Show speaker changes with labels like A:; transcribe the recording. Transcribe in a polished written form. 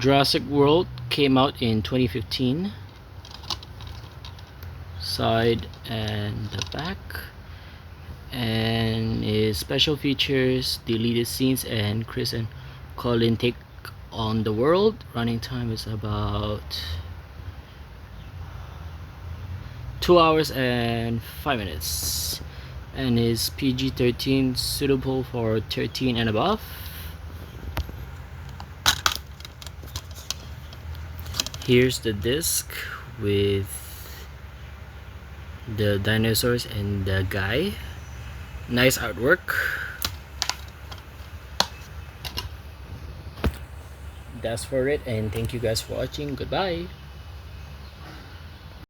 A: Jurassic World came out in 2015. Side and the back, and his special features, deleted scenes, and Chris and Colin take on the world. Running time is about 2 hours and 5 minutes, and is PG-13, suitable for 13 and above. Here's the disc with the dinosaurs and the guy. Nice artwork. That's for it, and thank you guys for watching. Goodbye.